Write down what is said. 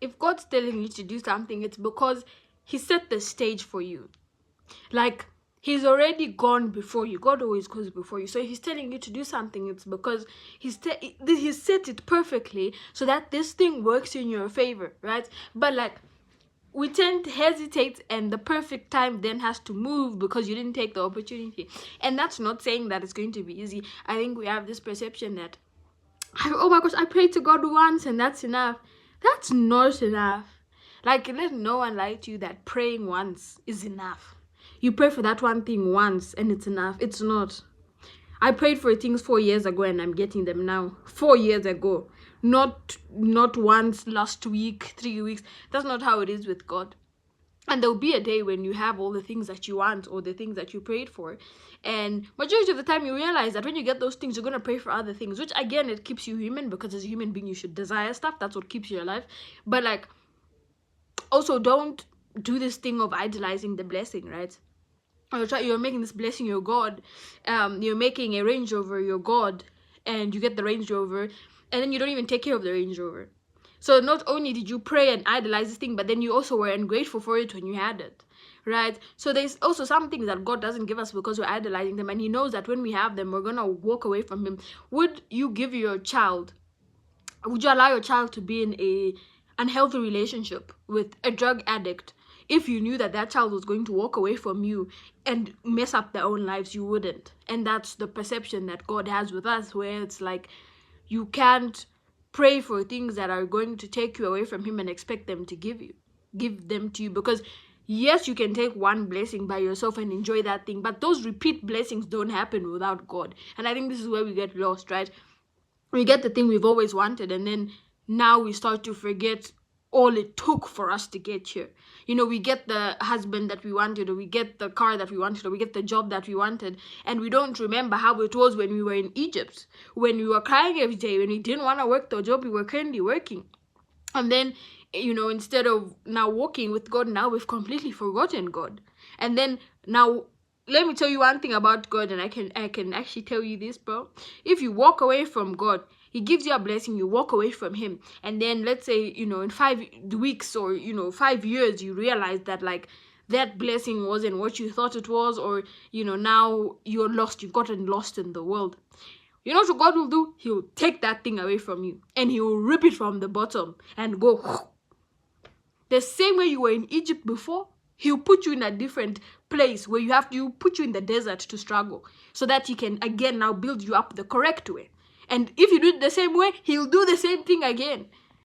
if God's telling you to do something, it's because he set the stage for you. Like, he's already gone before you. God always goes before you. So if he's telling you to do something, it's because he's set it perfectly so that this thing works in your favor, right? But like, we tend to hesitate, and the perfect time then has to move because you didn't take the opportunity. And that's not saying that it's going to be easy. I think we have this perception that, oh my gosh, I prayed to God once and that's enough. That's not enough. Like, let no one lie to you that praying once is enough. You pray for that one thing once and it's enough. It's not. I prayed for things 4 years ago and I'm getting them now. 4 years ago. Not once, last week, 3 weeks. That's not how it is with God. And there'll be a day when you have all the things that you want or the things that you prayed for. And majority of the time you realize that when you get those things, you're going to pray for other things. Which, again, it keeps you human, because as a human being, you should desire stuff. That's what keeps you alive. But, like, also don't do this thing of idolizing the blessing, right? You're making this blessing your God. You're making a Range Rover your God. And you get the Range Rover. And then you don't even take care of the Range Rover. So not only did you pray and idolize this thing, but then you also were ungrateful for it when you had it, right? So there's also some things that God doesn't give us because we're idolizing them, and he knows that when we have them, we're gonna walk away from him. Would you allow your child to be in a unhealthy relationship with a drug addict if you knew that that child was going to walk away from you and mess up their own lives? You wouldn't. And that's the perception that God has with us, where it's like, you can't pray for things that are going to take you away from him and expect them to give them to you. Because yes, you can take one blessing by yourself and enjoy that thing, but those repeat blessings don't happen without God. And I think this is where we get lost, right? We get the thing we've always wanted, and then now we start to forget all it took for us to get here. You know, we get the husband that we wanted, or we get the car that we wanted, or we get the job that we wanted, and we don't remember how it was when we were in Egypt, when we were crying every day, when we didn't want to work the job we were currently working. And then, you know, instead of now walking with God, now we've completely forgotten God. And then now, let me tell you one thing about God, and I can actually tell you this, bro. If you walk away from God, he gives you a blessing, you walk away from him, and then let's say, you know, in 5 weeks or, you know, 5 years, you realize that, like, that blessing wasn't what you thought it was, or, you know, now you're lost, you've gotten lost in the world. You know what God will do? He'll take that thing away from you, and he will rip it from the bottom and go. The same way you were in Egypt before, he'll put you in a different place where you put you in the desert to struggle, so that he can again now build you up the correct way. And if you do it the same way, he'll do the same thing again.